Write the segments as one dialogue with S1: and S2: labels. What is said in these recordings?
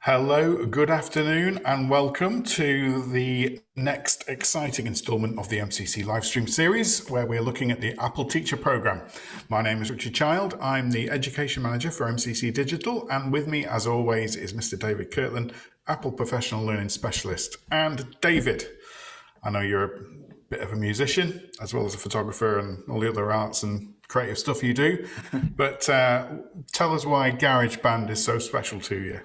S1: Hello, good afternoon, and welcome to the next exciting instalment of the MCC livestream series, where we're looking at the Apple Teacher Programme. My name is Richard Child. I'm the Education Manager for MCC Digital, and with me, as always, is Mr. David Kirtland, Apple Professional Learning Specialist. And David, I know you're a bit of a musician, as well as a photographer and all the other arts and creative stuff you do, but tell us why Garageband is so special to you.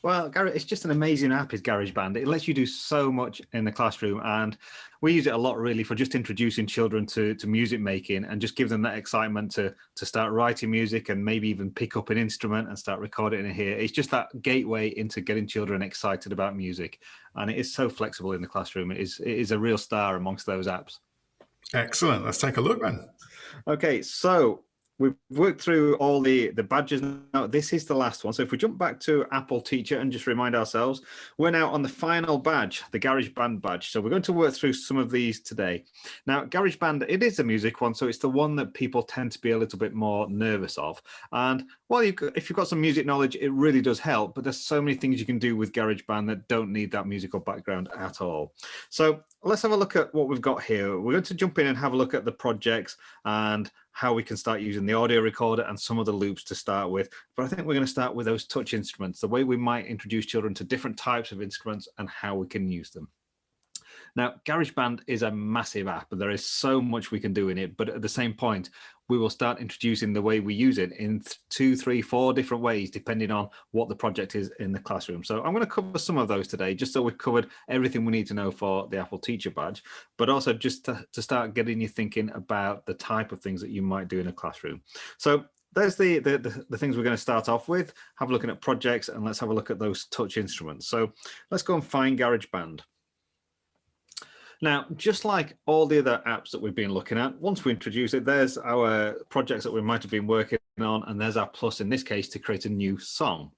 S2: Well, it's just an amazing app, is Garageband. It lets you do so much in the classroom, and we use it a lot really for just introducing children to music making and just give them that excitement to start writing music and maybe even pick up an instrument and start recording it here. It's just that gateway into getting children excited about music, and it is so flexible in the classroom. It is a real star amongst those apps.
S1: Excellent. Let's take a look then.
S2: Okay, so we've worked through all the badges now. This is the last one. So if we jump back to Apple Teacher and just remind ourselves, we're now on the final badge, the Garageband badge. So we're going to work through some of these today. Now, Garageband, it is a music one, so it's the one that people tend to be a little bit more nervous of. And well, if you've got some music knowledge, it really does help. But there's so many things you can do with Garageband that don't need that musical background at all. So let's have a look at what we've got here. We're going to jump in and have a look at the projects and how we can start using the audio recorder and some of the loops to start with. But I think we're going to start with those touch instruments, the way we might introduce children to different types of instruments and how we can use them. Now, Garageband is a massive app, and there is so much we can do in it. But at the same point, we will start introducing the way we use it in 2, 3, 4 different ways, depending on what the project is in the classroom. So I'm going to cover some of those today, just so we've covered everything we need to know for the Apple Teacher Badge, but also just to start getting you thinking about the type of things that you might do in a classroom. So there's the things we're going to start off with. Have a look at projects, and let's have a look at those touch instruments. So let's go and find Garageband. Now, just like all the other apps that we've been looking at, once we introduce it, there's our projects that we might have been working on, and there's our plus in this case to create a new song.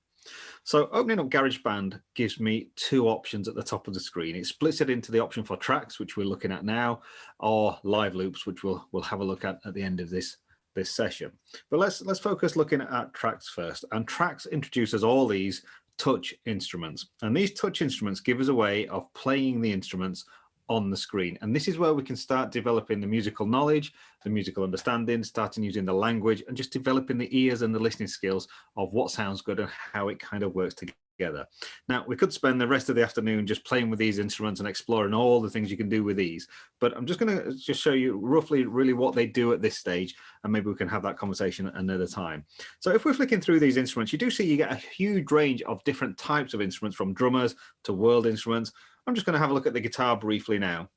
S2: So opening up GarageBand gives me 2 options at the top of the screen. It splits it into the option for tracks, which we're looking at now, or live loops, which we'll have a look at the end of this session. But let's focus looking at tracks first. And tracks introduces all these touch instruments. And these touch instruments give us a way of playing the instruments on the screen. And this is where we can start developing the musical knowledge, the musical understanding, starting using the language, and just developing the ears and the listening skills of what sounds good and how it kind of works together. Now, we could spend the rest of the afternoon just playing with these instruments and exploring all the things you can do with these, but I'm just going to show you roughly really what they do at this stage, and maybe we can have that conversation another time. So if we're flicking through these instruments, you do see you get a huge range of different types of instruments, from drummers to world instruments. I'm just going to have a look at the guitar briefly now.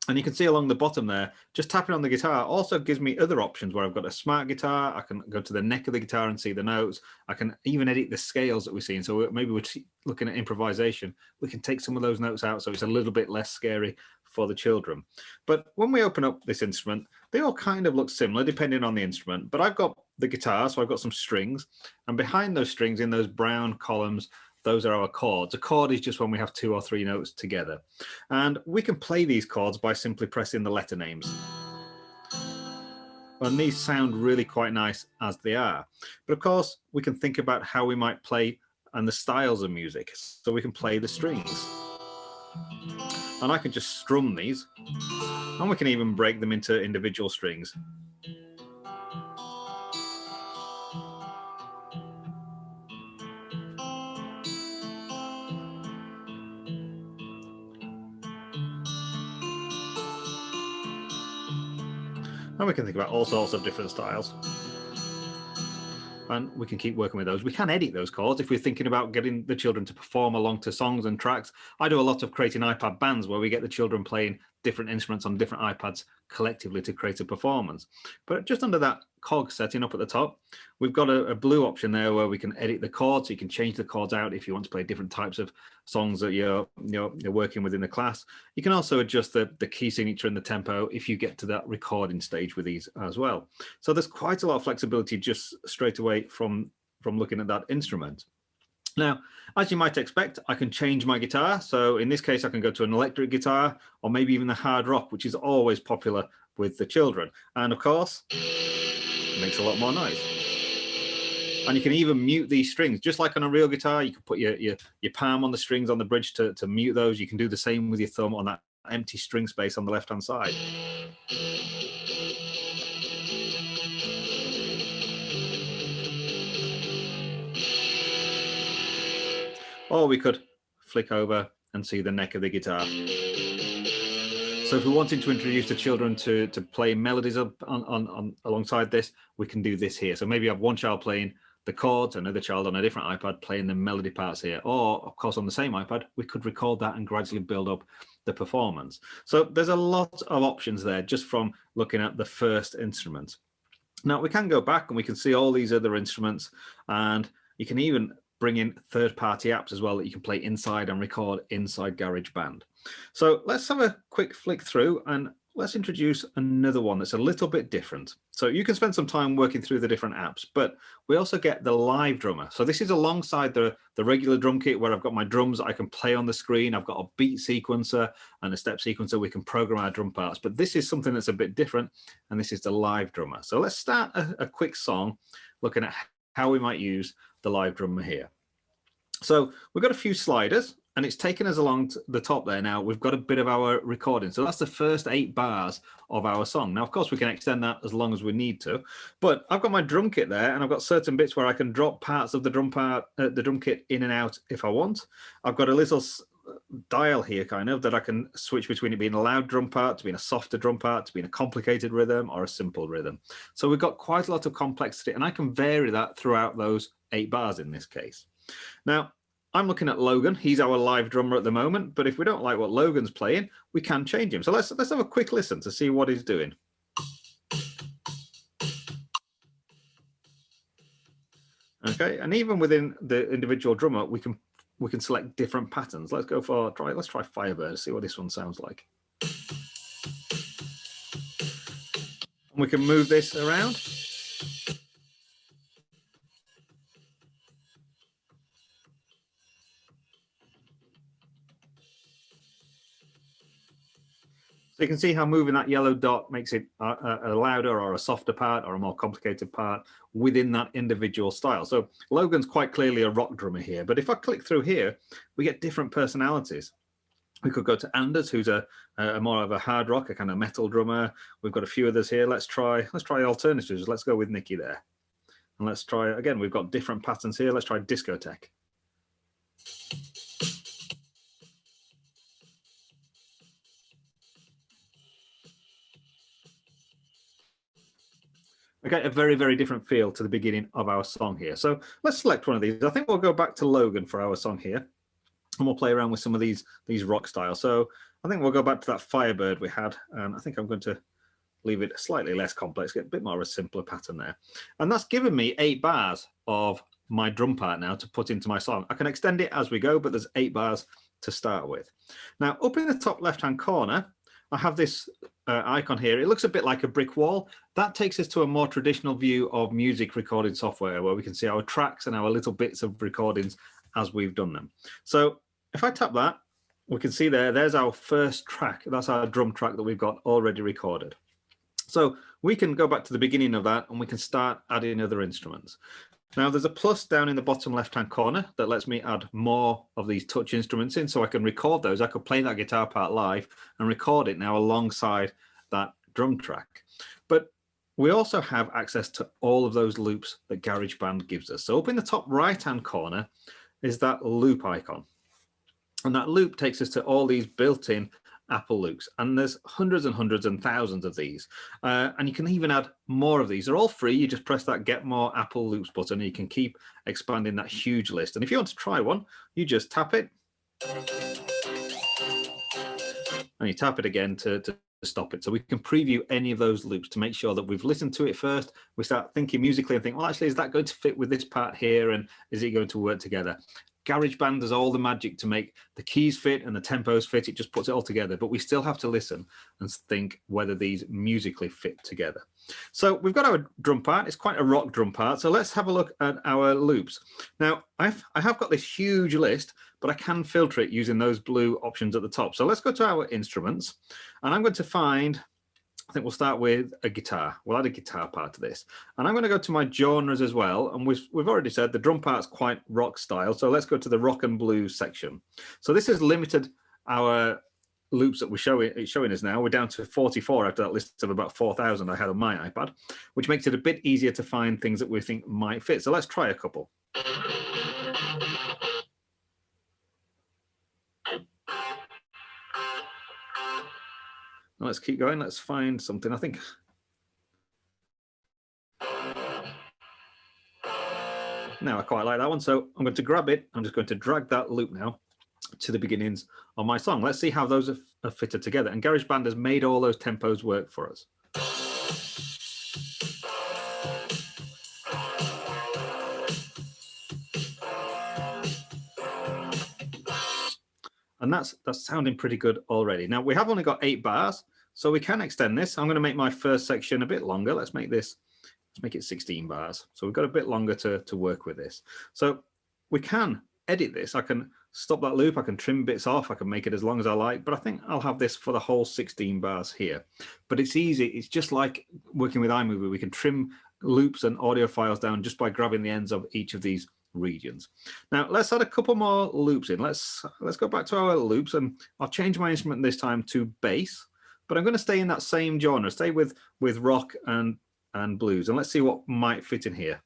S2: And you can see along the bottom there, just tapping on the guitar also gives me other options where I've got a smart guitar. I can go to the neck of the guitar and see the notes. I can even edit the scales that we're seeing. So maybe we're looking at improvisation. We can take some of those notes out so it's a little bit less scary for the children. But when we open up this instrument, they all kind of look similar depending on the instrument. But I've got the guitar, so I've got some strings. And behind those strings in those brown columns, those are our chords. A chord is just when we have 2 or 3 notes together. And we can play these chords by simply pressing the letter names. And these sound really quite nice as they are. But of course, we can think about how we might play and the styles of music. So we can play the strings. And I can just strum these. And we can even break them into individual strings. And we can think about all sorts of different styles. And we can keep working with those. We can edit those chords if we're thinking about getting the children to perform along to songs and tracks. I do a lot of creating iPad bands where we get the children playing different instruments on different iPads collectively to create a performance. But just under that cog setting up at the top, we've got a blue option there where we can edit the chords. So you can change the chords out if you want to play different types of songs that you're working with in the class. You can also adjust the key signature and the tempo if you get to that recording stage with these as well. So there's quite a lot of flexibility just straight away from looking at that instrument. Now, as you might expect, I can change my guitar. So in this case, I can go to an electric guitar or maybe even the hard rock, which is always popular with the children. And of course, it makes a lot more noise. And you can even mute these strings, just like on a real guitar. You can put your palm on the strings on the bridge to mute those. You can do the same with your thumb on that empty string space on the left-hand side. Or we could flick over and see the neck of the guitar. So if we wanted to introduce the children to play melodies up on alongside this, we can do this here. So maybe you have one child playing the chords, another child on a different iPad playing the melody parts here. Or, of course, on the same iPad, we could record that and gradually build up the performance. So there's a lot of options there just from looking at the first instrument. Now, we can go back and we can see all these other instruments, and you can even bring in third-party apps as well that you can play inside and record inside GarageBand. So let's have a quick flick through and let's introduce another one that's a little bit different. So you can spend some time working through the different apps, but we also get the live drummer. So this is alongside the regular drum kit where I've got my drums that I can play on the screen. I've got a beat sequencer and a step sequencer. We can program our drum parts, but this is something that's a bit different, and this is the live drummer. So let's start a quick song looking at how we might use the live drummer here. So we've got a few sliders, and it's taken us along to the top there. Now we've got a bit of our recording. So that's the first 8 bars of our song. Now, of course, we can extend that as long as we need to, but I've got my drum kit there, and I've got certain bits where I can drop parts of the drum kit in and out if I want. I've got a little dial here kind of that I can switch between it being a loud drum part to being a softer drum part to being a complicated rhythm or a simple rhythm. So we've got quite a lot of complexity, and I can vary that throughout those 8 bars in this case. Now, I'm looking at Logan. He's our live drummer at the moment, but if we don't like what Logan's playing, we can change him. So let's have a quick listen to see what he's doing. Okay, and even within the individual drummer, we can select different patterns. Let's try Firebird, see what this one sounds like. And we can move this around. So you can see how moving that yellow dot makes it a louder or a softer part or a more complicated part within that individual style. So Logan's quite clearly a rock drummer here, but if I click through here, we get different personalities. We could go to Anders, who's a more of a hard rock, a kind of metal drummer. We've got a few others here. Let's try alternatives. Let's go with Nikki there. And let's try, again, we've got different patterns here. Let's try discotheque. Okay, a very, very different feel to the beginning of our song here. So let's select one of these. I think we'll go back to Logan for our song here, and we'll play around with some of these rock styles. So I think we'll go back to that Firebird we had, and I think I'm going to leave it slightly less complex, get a bit more of a simpler pattern there. And that's given me 8 bars of my drum part now to put into my song. I can extend it as we go, but there's 8 bars to start with. Now, up in the top left-hand corner, I have this icon here. It looks a bit like a brick wall. That takes us to a more traditional view of music recording software where we can see our tracks and our little bits of recordings as we've done them. So if I tap that, we can see there's our first track. That's our drum track that we've got already recorded. So we can go back to the beginning of that and we can start adding other instruments. Now there's a plus down in the bottom left-hand corner that lets me add more of these touch instruments in, so I can record those. I could play that guitar part live and record it now alongside that drum track. But we also have access to all of those loops that GarageBand gives us. So up in the top right-hand corner is that loop icon. And that loop takes us to all these built-in Apple loops, and there's hundreds and hundreds and thousands of these, and you can even add more of these. They're all free. You just press that get more Apple loops button and you can keep expanding that huge list. And if you want to try one, you just tap it and you tap it again to stop it. So we can preview any of those loops to make sure that we've listened to it first. We start thinking musically and think, well, actually, is that going to fit with this part here, and is it going to work together? GarageBand does all the magic to make the keys fit and the tempos fit. It just puts it all together, but we still have to listen and think whether these musically fit together. So we've got our drum part. It's quite a rock drum part. So let's have a look at our loops. Now, I have got this huge list, but I can filter it using those blue options at the top. So let's go to our instruments, and I'm going to find I think we'll start with a guitar. We'll add a guitar part to this. And I'm going to go to my genres as well. And we've already said the drum part's quite rock style. So let's go to the rock and blues section. So this has limited our loops that it's showing us now. We're down to 44 after that list of about 4,000 I had on my iPad, which makes it a bit easier to find things that we think might fit. So let's try a couple. Let's keep going. Let's find something. I think. Now I quite like that one. So I'm going to grab it. I'm just going to drag that loop now to the beginnings of my song. Let's see how those are fitted together. And Garageband has made all those tempos work for us. And that's sounding pretty good already. Now we have only got 8 bars, so we can extend this. I'm going to make my first section a bit longer. Let's make it 16 bars. So we've got a bit longer to work with this. So we can edit this. I can stop that loop. I can trim bits off. I can make it as long as I like, but I think I'll have this for the whole 16 bars here. But it's easy. It's just like working with iMovie. We can trim loops and audio files down just by grabbing the ends of each of these regions. Now let's add a couple more loops in. Let's go back to our loops, and I'll change my instrument this time to bass, but I'm going to stay in that same genre, stay with rock and blues, and let's see what might fit in here.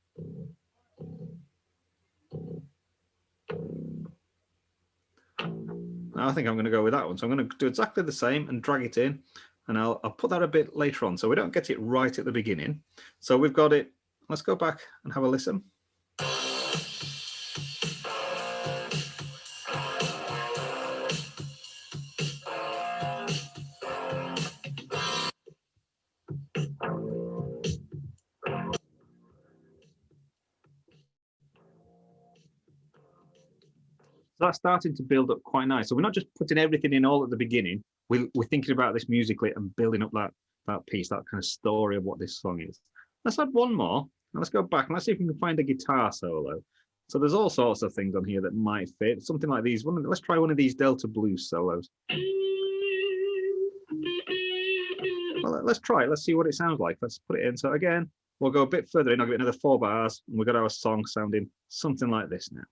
S2: Now I think I'm going to go with that one, so I'm going to do exactly the same and drag it in, and I'll put that a bit later on so we don't get it right at the beginning. So we've got it. Let's go back and have a listen. So that's starting to build up quite nice. So we're not just putting everything in all at the beginning. We're thinking about this musically and building up that piece, that kind of story of what this song is. Let's add one more. And let's go back and let's see if we can find a guitar solo. So there's all sorts of things on here that might fit. Something like these. Let's try one of these Delta blues solos. Well, let's try it. Let's see what it sounds like. Let's put it in. So again, we'll go a bit further in. I'll give it another 4 bars. And we've got our song sounding something like this now.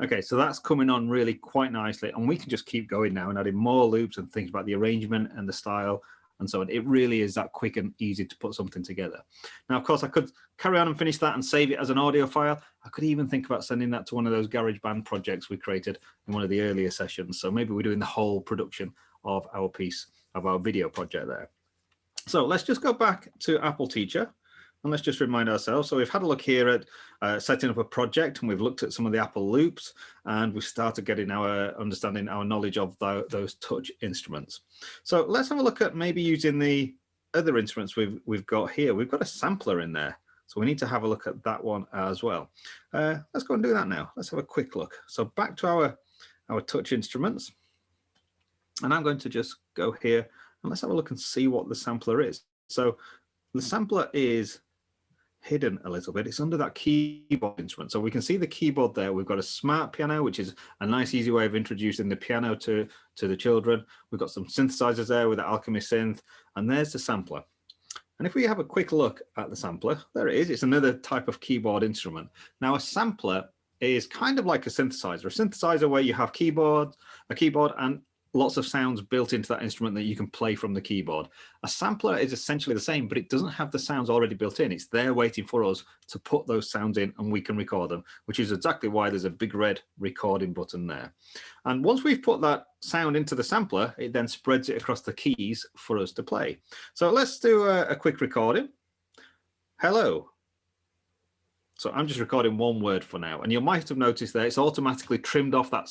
S2: Okay, so that's coming on really quite nicely, and we can just keep going now and adding more loops and things about the arrangement and the style and so on. It really is that quick and easy to put something together. Now, of course, I could carry on and finish that and save it as an audio file. I could even think about sending that to one of those Garageband projects we created in one of the earlier sessions. So maybe we're doing the whole production of our piece, of our video project there. So let's just go back to Apple Teacher. And let's just remind ourselves. So we've had a look here at setting up a project, and we've looked at some of the Apple loops, and we've started getting our understanding, our knowledge of those touch instruments. So let's have a look at maybe using the other instruments we've got here. We've got a sampler in there, so we need to have a look at that one as well. Let's go and do that now. Let's have a quick look. So back to our touch instruments, and I'm going to just go here and let's have a look and see what the sampler is. So the sampler is hidden a little bit. It's under that keyboard instrument. So we can see the keyboard there. We've got a smart piano, which is a nice, easy way of introducing the piano to the children. We've got some synthesizers there with the Alchemy synth, and there's the sampler. And if we have a quick look at the sampler, there it is. It's another type of keyboard instrument. Now, a sampler is kind of like a synthesizer. A synthesizer where you have a keyboard and lots of sounds built into that instrument that you can play from the keyboard. A sampler is essentially the same, but it doesn't have the sounds already built in. It's there waiting for us to put those sounds in, and we can record them, which is exactly why there's a big red recording button there. And once we've put that sound into the sampler, it then spreads it across the keys for us to play. So let's do a quick recording. Hello. So I'm just recording one word for now, and you might have noticed there it's automatically trimmed off that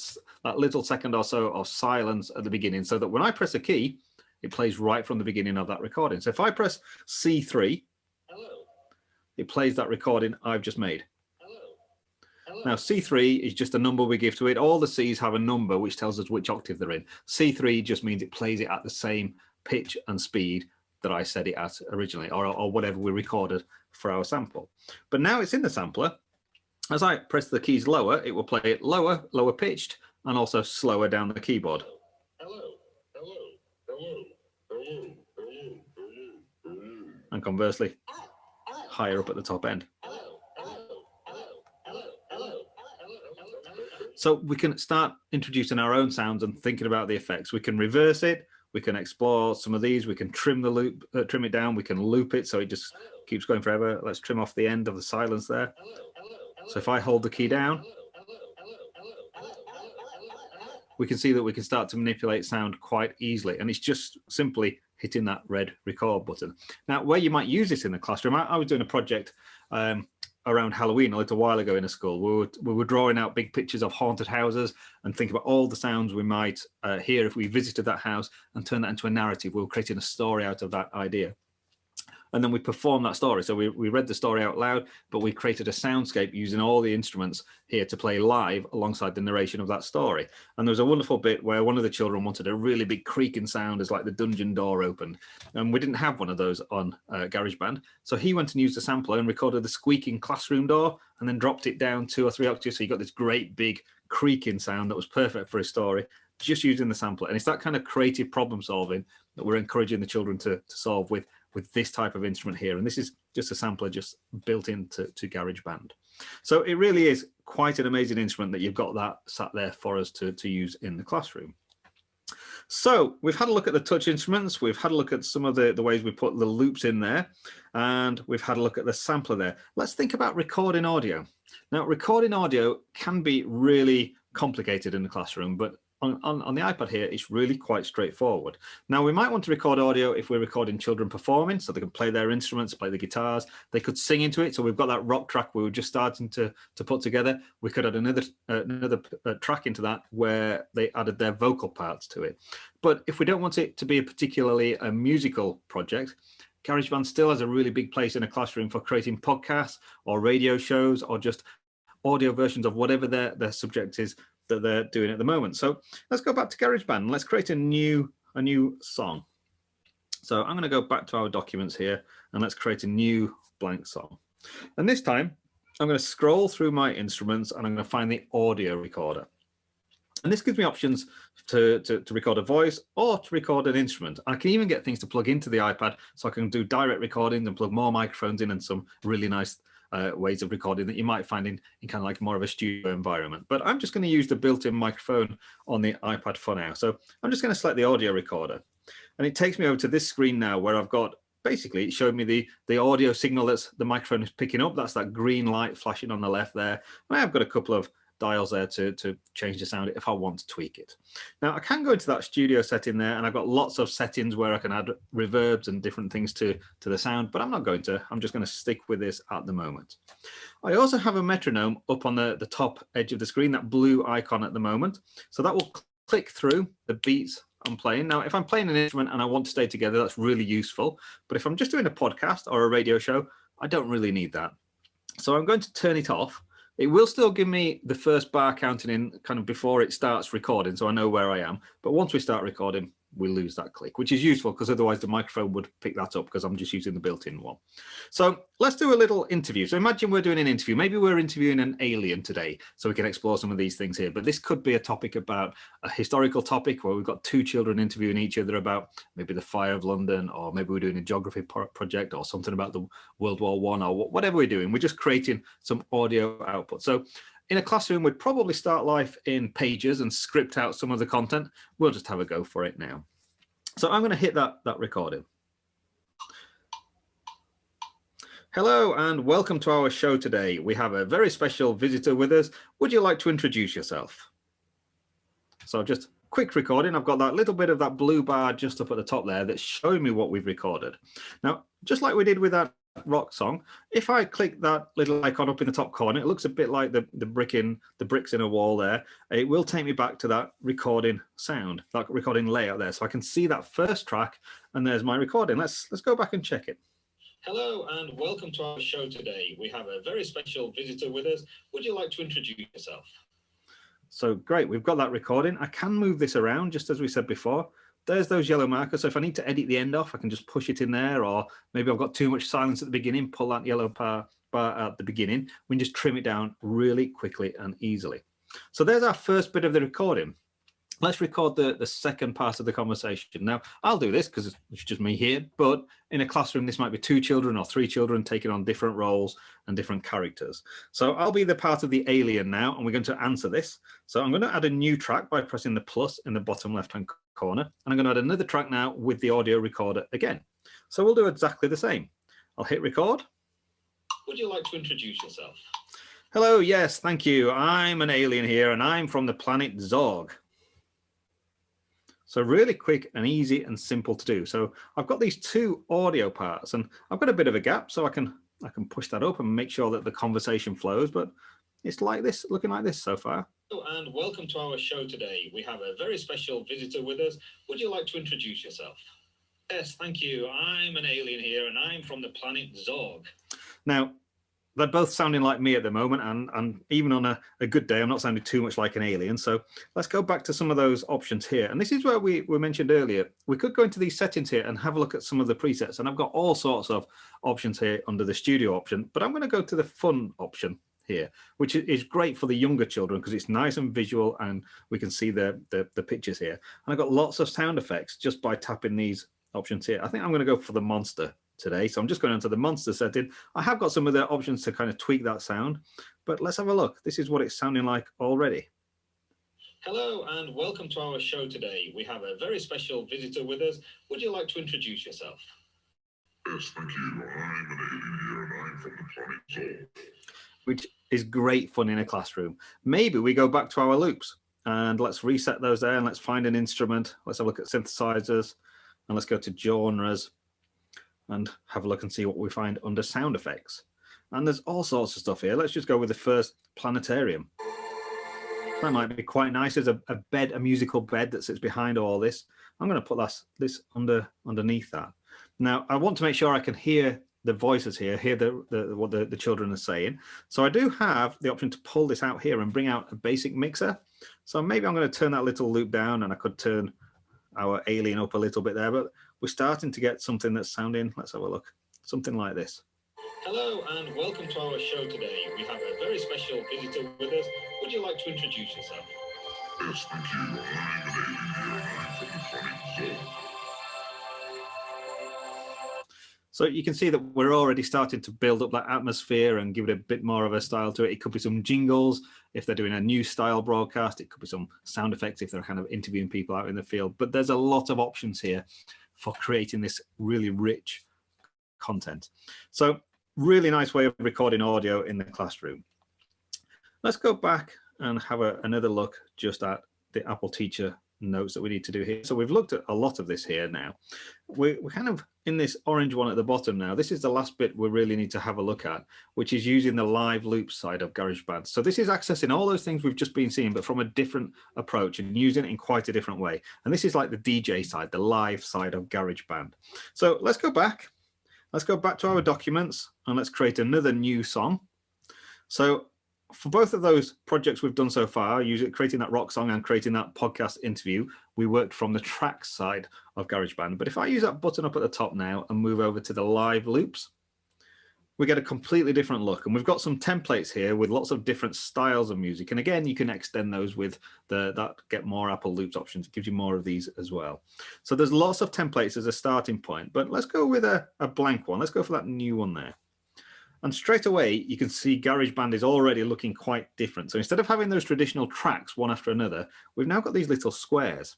S2: little second or so of silence at the beginning, so that when I press a key, it plays right from the beginning of that recording. So if I press C3, it plays that recording I've just made. Now, C3 is just a number we give to it. All the C's have a number which tells us which octave they're in. C3 just means it plays it at the same pitch and speed that I set it at originally, or whatever we recorded for our sample. But now it's in the sampler. As I press the keys lower, it will play it lower, lower pitched, and also slower down the keyboard. And conversely, higher up at the top end. So we can start introducing our own sounds and thinking about the effects. We can reverse it. We can explore some of these. We can trim the loop, trim it down. We can loop it so it just keeps going forever. Let's trim off the end of the silence there. So if I hold the key down, we can see that we can start to manipulate sound quite easily. And it's just simply hitting that red record button. Now, where you might use this in the classroom, I was doing a project around Halloween a little while ago in a school. We were drawing out big pictures of haunted houses and think about all the sounds we might hear if we visited that house and turn that into a narrative. We were creating a story out of that idea. And then we performed that story. So we read the story out loud, but we created a soundscape using all the instruments here to play live alongside the narration of that story. And there was a wonderful bit where one of the children wanted a really big creaking sound as like the dungeon door opened. And we didn't have one of those on Garageband. So he went and used a sampler and recorded the squeaking classroom door and then dropped it down 2 or 3 octaves. So you got this great big creaking sound that was perfect for his story, just using the sampler. And it's that kind of creative problem solving that we're encouraging the children to solve with this type of instrument here. And this is just a sampler just built into Garageband. So it really is quite an amazing instrument that you've got that sat there for us to use in the classroom. So we've had a look at the touch instruments. We've had a look at some of the ways we put the loops in there, and we've had a look at the sampler there. Let's think about recording audio. Now, recording audio can be really complicated in the classroom, but on the iPad here, it's really quite straightforward. Now, we might want to record audio if we're recording children performing, so they can play their instruments, play the guitars. They could sing into it. So we've got that rock track we were just starting to put together. We could add another track into that where they added their vocal parts to it. But if we don't want it to be particularly a musical project, Garageband still has a really big place in a classroom for creating podcasts or radio shows or just audio versions of whatever their subject is that they're doing at the moment. So let's go back to GarageBand. Let's create a new song. So I'm going to go back to our documents here and let's create a new blank song. And this time I'm going to scroll through my instruments and I'm going to find the audio recorder. And this gives me options to record a voice or to record an instrument. I can even get things to plug into the iPad, so I can do direct recordings and plug more microphones in and some really nice ways of recording that you might find in kind of like more of a studio environment. But I'm just going to use the built-in microphone on the iPad for now. So I'm just going to select the audio recorder. And it takes me over to this screen now where I've got, basically it showed me the audio signal that's the microphone is picking up. That's that green light flashing on the left there. And I've got a couple of dials there to change the sound if I want to tweak it. Now I can go into that studio setting there and I've got lots of settings where I can add reverbs and different things to the sound, but I'm not going to. I'm just going to stick with this at the moment. I also have a metronome up on the top edge of the screen, that blue icon at the moment. So that will click through the beats I'm playing. Now, if I'm playing an instrument and I want to stay together, that's really useful. But if I'm just doing a podcast or a radio show, I don't really need that. So I'm going to turn it off. It will still give me the first bar counting in kind of before it starts recording, so I know where I am. But once we start recording, we lose that click, which is useful because otherwise the microphone would pick that up because I'm just using the built-in one. So let's do a little interview. So imagine we're doing an interview. Maybe we're interviewing an alien today, so we can explore some of these things here. But this could be a topic about a historical topic where we've got 2 children interviewing each other about maybe the fire of London, or maybe we're doing a geography project or something about the World War I, or whatever we're doing. We're just creating some audio output. So in a classroom, we'd probably start life in Pages and script out some of the content. We'll just have a go for it now. So I'm going to hit that recording. Hello and welcome to our show today. We have a very special visitor with us. Would you like to introduce yourself? So just quick recording. I've got that little bit of that blue bar just up at the top there that's showing me what we've recorded. Now, just like we did with that rock song, if I click that little icon up in the top corner, it looks a bit like the bricks in a wall there. It will take me back to that recording sound, that recording layout there, so I can see that first track, and there's my recording. Let's go back and check it.
S3: Hello and welcome to our show today. We have a very special visitor with us. Would you like to introduce yourself?
S2: So great, we've got that recording. I can move this around just as we said before. There's those yellow markers. So if I need to edit the end off, I can just push it in there, or maybe I've got too much silence at the beginning, pull that yellow bar at the beginning. We can just trim it down really quickly and easily. So there's our first bit of the recording. Let's record the second part of the conversation. Now, I'll do this because it's just me here, but in a classroom, this might be 2 children or 3 children taking on different roles and different characters. So I'll be the part of the alien now, and we're going to answer this. So I'm going to add a new track by pressing the plus in the bottom left-hand corner, and I'm going to add another track now with the audio recorder again. So we'll do exactly the same. I'll hit record.
S3: Would you like to introduce yourself?
S2: Hello, yes, thank you. I'm an alien here, and I'm from the planet Zorg. So really quick and easy and simple to do. So I've got these 2 audio parts, and I've got a bit of a gap, so I can push that up and make sure that the conversation flows, but it's like this, looking like this so far.
S3: Hello and welcome to our show today. We have a very special visitor with us. Would you like to introduce yourself? Yes, thank you. I'm an alien here, and I'm from the planet Zorg.
S2: Now, they're both sounding like me at the moment, and even on a good day, I'm not sounding too much like an alien. So let's go back to some of those options here. And this is where we mentioned earlier. We could go into these settings here and have a look at some of the presets. And I've got all sorts of options here under the studio option, but I'm going to go to the fun option here, which is great for the younger children because it's nice and visual and we can see the pictures here. And I've got lots of sound effects just by tapping these options here. I think I'm going to go for the monster today. So I'm just going into the monster setting. I have got some of the options to kind of tweak that sound, but let's have a look. This is what it's sounding like already.
S3: Hello and welcome to our show today. We have a very special visitor with us. Would you like to introduce yourself?
S4: Yes, thank you. I'm an alien here and I'm from the planet Zorg.
S2: Which is great fun in a classroom. Maybe we go back to our loops and let's reset those there and let's find an instrument. Let's have a look at synthesizers and let's go to genres and have a look and see what we find under sound effects. And there's all sorts of stuff here. Let's just go with the first, planetarium. That might be quite nice. There's a bed, a musical bed that sits behind all this. I'm going to put this underneath that. Now, I want to make sure I can hear the voices here, hear what the children are saying. So I do have the option to pull this out here and bring out a basic mixer. So maybe I'm going to turn that little loop down and I could turn our alien up a little bit there, but we're starting to get something that's sounding, let's have a look, something like this.
S3: Hello and welcome to our show today. We have a very special visitor with us. Would you like to introduce yourself?
S4: Yes, thank you. I'm an alien here and I'm from the planet Zorg.
S2: So you can see that we're already starting to build up that atmosphere and give it a bit more of a style to it. It could be some jingles if they're doing a news style broadcast. It could be some sound effects if they're kind of interviewing people out in the field. But there's a lot of options here for creating this really rich content. So really nice way of recording audio in the classroom. Let's go back and have another look just at the Apple Teacher notes that we need to do here. So we've looked at a lot of this here now. We're kind of in this orange one at the bottom now. This is the last bit we really need to have a look at, which is using the live loop side of Garageband. So this is accessing all those things we've just been seeing, but from a different approach and using it in quite a different way. And this is like the DJ side, the live side of Garageband. So let's go back. Let's go back to our documents and let's create another new song. So for both of those projects we've done so far, creating that rock song and creating that podcast interview, we worked from the tracks side of Garageband. But if I use that button up at the top now and move over to the live loops, we get a completely different look. And we've got some templates here with lots of different styles of music. And again, you can extend those with that get more Apple Loops options. It gives you more of these as well. So there's lots of templates as a starting point, but let's go with a blank one. Let's go for that new one there. And straight away, you can see Garageband is already looking quite different. So instead of having those traditional tracks one after another, we've now got these little squares.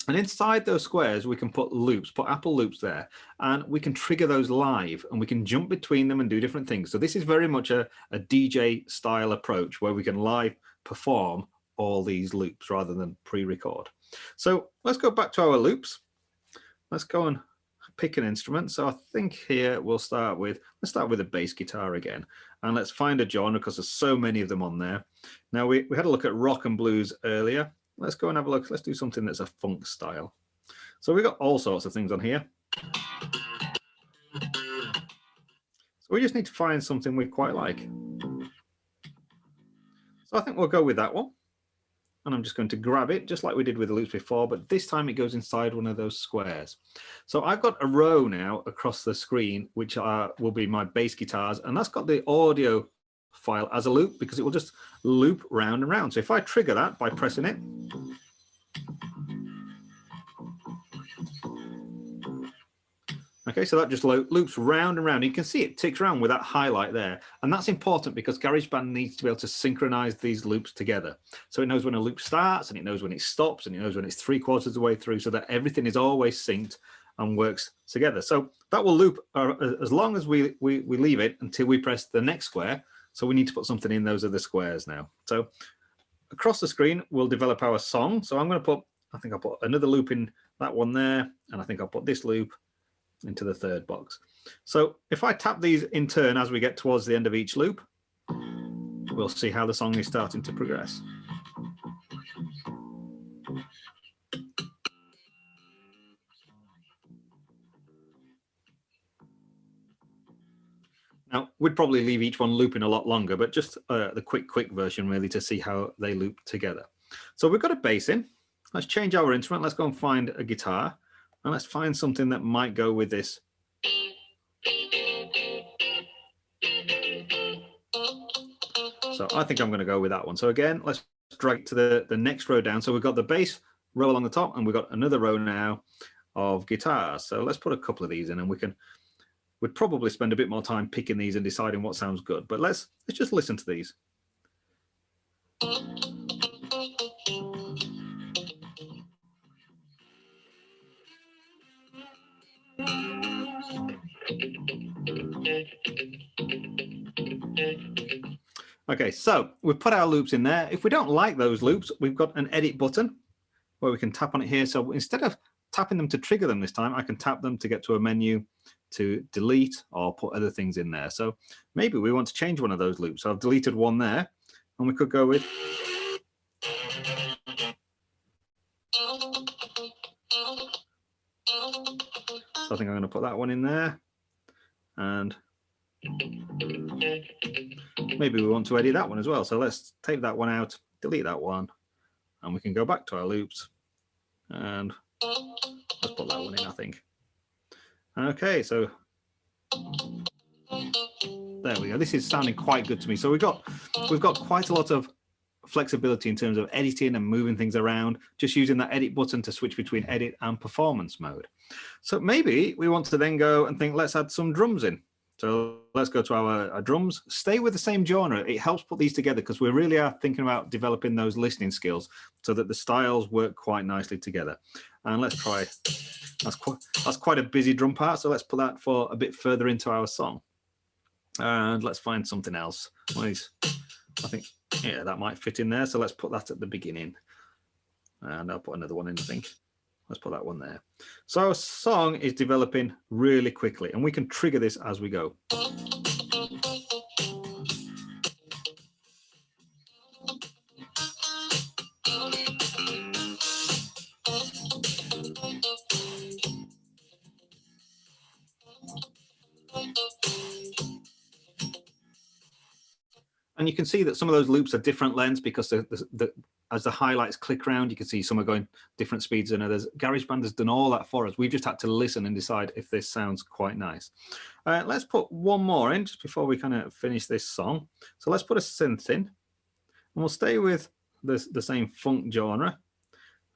S2: And inside those squares, we can put loops, put Apple Loops there, and we can trigger those live and we can jump between them and do different things. So this is very much a DJ style approach where we can live perform all these loops rather than pre-record. So let's go back to our loops. Let's go and pick an instrument. So I think here let's start with a bass guitar again, and let's find a genre because there's so many of them on there. Now we had a look at rock and blues earlier. Let's go and have a look. Let's do something that's a funk style. So we've got all sorts of things on here. So we just need to find something we quite like. So I think we'll go with that one. And I'm just going to grab it just like we did with the loops before, but this time it goes inside one of those squares. So I've got a row now across the screen, which will be my bass guitars, and that's got the audio file as a loop because it will just loop round and round. So if I trigger that by pressing it, okay, so that just loops round and round. You can see it ticks around with that highlight there. And that's important because GarageBand needs to be able to synchronize these loops together. So it knows when a loop starts and it knows when it stops and it knows when it's 3/4 of the way through so that everything is always synced and works together. So that will loop as long as we leave it until we press the next square. So we need to put something in those other squares now. So across the screen, we'll develop our song. So I'm going to put, I think I'll put another loop in that one there. And I think I'll put this loop into the third box. So if I tap these in turn as we get towards the end of each loop, we'll see how the song is starting to progress. Now, we'd probably leave each one looping a lot longer, but just the quick version really to see how they loop together. So we've got a bass in. Let's change our instrument. Let's go and find a guitar. And let's find something that might go with this. So I think I'm going to go with that one. So again, let's drag it to the next row down. So we've got the bass row along the top and we've got another row now of guitars. So let's put a couple of these in and we'd probably spend a bit more time picking these and deciding what sounds good. But let's just listen to these. Okay, so we've put our loops in there. If we don't like those loops, we've got an edit button where we can tap on it here. So instead of tapping them to trigger them this time, I can tap them to get to a menu to delete or put other things in there. So maybe we want to change one of those loops. So I've deleted one there and we could go with. So I think I'm going to put that one in there and maybe we want to edit that one as well. So let's take that one out, delete that one, and we can go back to our loops and let's put that one in, I think. Okay, so there we go. This is sounding quite good to me. So we've got quite a lot of flexibility in terms of editing and moving things around, just using that edit button to switch between edit and performance mode. So maybe we want to then go and think, let's add some drums in. So let's go to our drums, stay with the same genre. It helps put these together because we really are thinking about developing those listening skills so that the styles work quite nicely together. And let's try, that's quite a busy drum part. So let's put that for a bit further into our song. And let's find something else. I think, yeah, that might fit in there. So let's put that at the beginning. And I'll put another one in, I think. Let's put that one there. So our song is developing really quickly and we can trigger this as we go. And you can see that some of those loops are different lengths because as the highlights click around, you can see some are going different speeds than others. GarageBand has done all that for us. We've just had to listen and decide if this sounds quite nice. Let's put one more in just before we kind of finish this song. So let's put a synth in and we'll stay with the same funk genre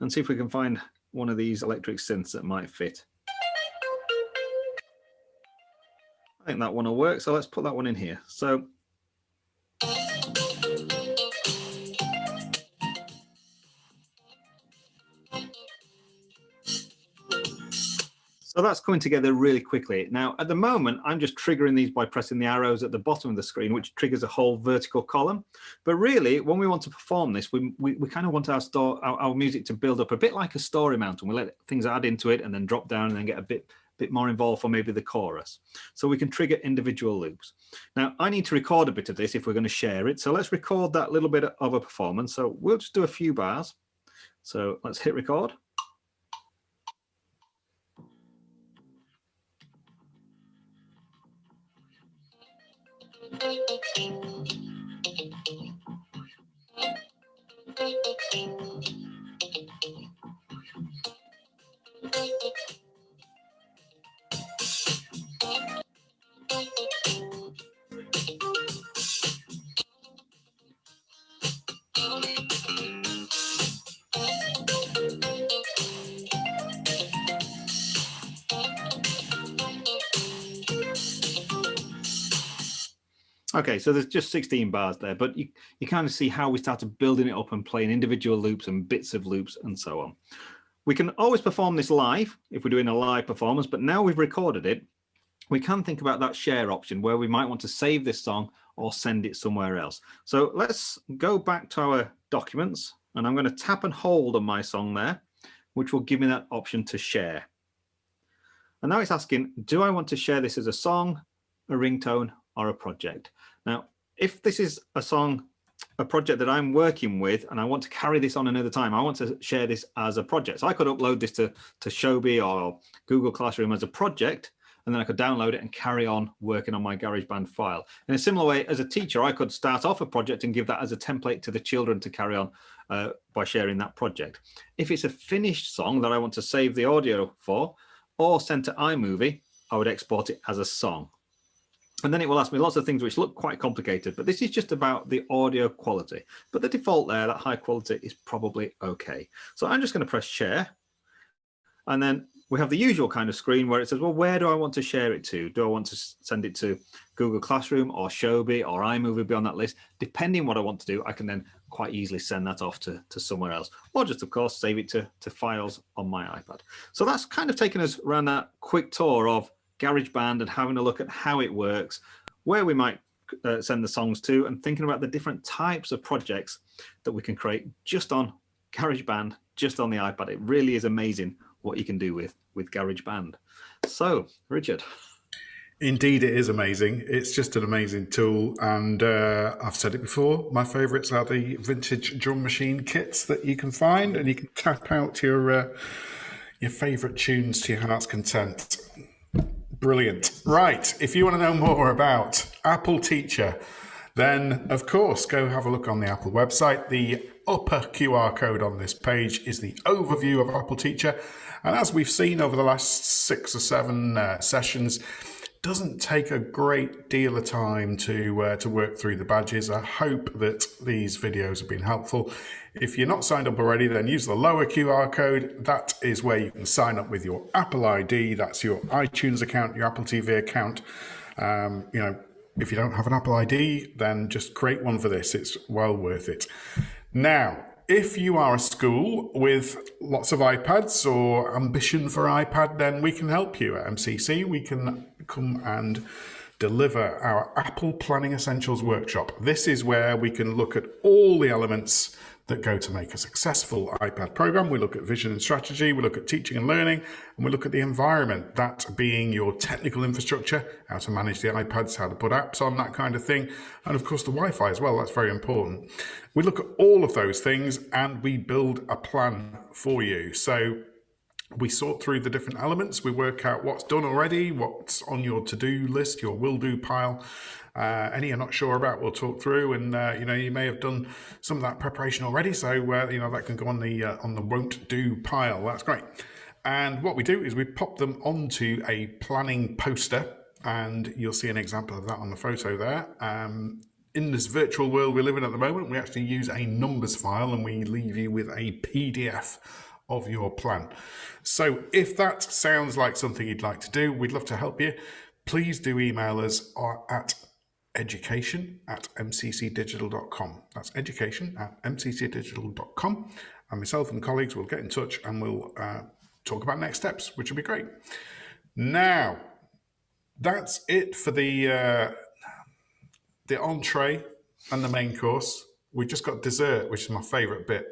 S2: and see if we can find one of these electric synths that might fit. I think that one will work. So let's put that one in here. So that's coming together really quickly. Now, at the moment, I'm just triggering these by pressing the arrows at the bottom of the screen, which triggers a whole vertical column. But really, when we want to perform this, we kind of want our music to build up a bit like a story mountain. We let things add into it and then drop down and then get a bit more involved for maybe the chorus. So we can trigger individual loops. Now, I need to record a bit of this if we're going to share it. So let's record that little bit of a performance. So we'll just do a few bars. So let's hit record. Okay, so there's just 16 bars there, but you kind of see how we started building it up and playing individual loops and bits of loops and so on. We can always perform this live if we're doing a live performance, but now we've recorded it, we can think about that share option where we might want to save this song or send it somewhere else. So let's go back to our documents, and I'm going to tap and hold on my song there, which will give me that option to share. And now it's asking, do I want to share this as a song, a ringtone, or a project? Now, if this is a song, a project that I'm working with, and I want to carry this on another time, I want to share this as a project. So I could upload this to Shobi or Google Classroom as a project, and then I could download it and carry on working on my Garageband file. In a similar way, as a teacher, I could start off a project and give that as a template to the children to carry on by sharing that project. If it's a finished song that I want to save the audio for or send to iMovie, I would export it as a song. And then it will ask me lots of things which look quite complicated, but this is just about the audio quality. But the default there, that high quality, is probably okay. So I'm just going to press share. And then we have the usual kind of screen where it says, well, where do I want to share it to? Do I want to send it to Google Classroom or Shobi or iMovie be on that list? Depending what I want to do, I can then quite easily send that off to somewhere else, or just, of course, save it to files on my iPad. So that's kind of taken us around that quick tour of Garageband and having a look at how it works, where we might send the songs to, and thinking about the different types of projects that we can create just on Garageband, just on the iPad. It really is amazing what you can do with Garageband. So, Richard.
S1: Indeed, it is amazing. It's just an amazing tool. And I've said it before, my favourites are the vintage drum machine kits that you can find, and you can tap out your favourite tunes to your heart's content. Brilliant. Right. If you want to know more about Apple Teacher, then of course, go have a look on the Apple website. The upper QR code on this page is the overview of Apple Teacher. And as we've seen over the last 6 or 7 sessions, doesn't take a great deal of time to work through the badges. I hope that these videos have been helpful. If you're not signed up already, then use the lower QR code. That is where you can sign up with your Apple ID. That's your iTunes account, your Apple TV account. If you don't have an Apple ID, then just create one for this. It's well worth it. Now, if you are a school with lots of iPads or ambition for iPad, then we can help you at MCC. We can come and deliver our Apple Planning Essentials workshop. This is where we can look at all the elements that go to make a successful iPad program. We look at vision and strategy, we look at teaching and learning, and we look at the environment, that being your technical infrastructure, how to manage the iPads, how to put apps on, that kind of thing, and of course the Wi-Fi as well. That's very important. We look at all of those things and we build a plan for you. So we sort through the different elements, we work out what's done already, what's on your to-do list, your will-do pile. Any you're not sure about, we'll talk through, and you may have done some of that preparation already, so that can go on the won't do pile. That's great. And what we do is we pop them onto a planning poster, and you'll see an example of that on the photo there. In this virtual world we live in at the moment, we actually use a numbers file, and we leave you with a PDF of your plan. So if that sounds like something you'd like to do, we'd love to help you. Please do email us at education@mccdigital.com. That's education@mccdigital.com. And myself and colleagues will get in touch and we'll talk about next steps, which will be great. Now, that's it for the entree and the main course. We just got dessert, which is my favourite bit.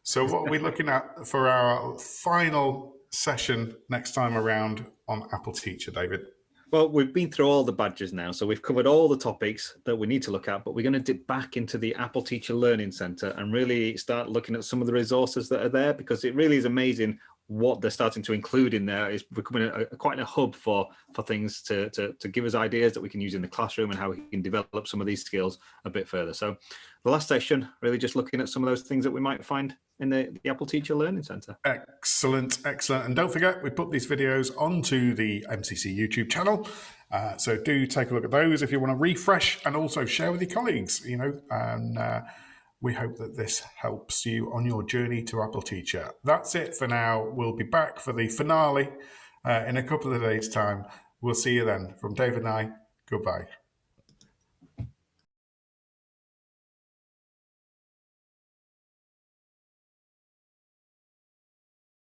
S1: So what are we looking at for our final session next time around on Apple Teacher, David?
S2: Well, we've been through all the badges now, so we've covered all the topics that we need to look at, but we're going to dip back into the Apple Teacher Learning Centre and really start looking at some of the resources that are there, because it really is amazing what they're starting to include in there is becoming quite a hub for things to give us ideas that we can use in the classroom and how we can develop some of these skills a bit further. So the last session, really just looking at some of those things that we might find in the Apple Teacher Learning Centre.
S1: Excellent, excellent. And don't forget, we put these videos onto the MCC YouTube channel. So do take a look at those if you want to refresh, and also share with your colleagues, and we hope that this helps you on your journey to Apple Teacher. That's it for now. We'll be back for the finale in a couple of days' time. We'll see you then. From David and I, goodbye.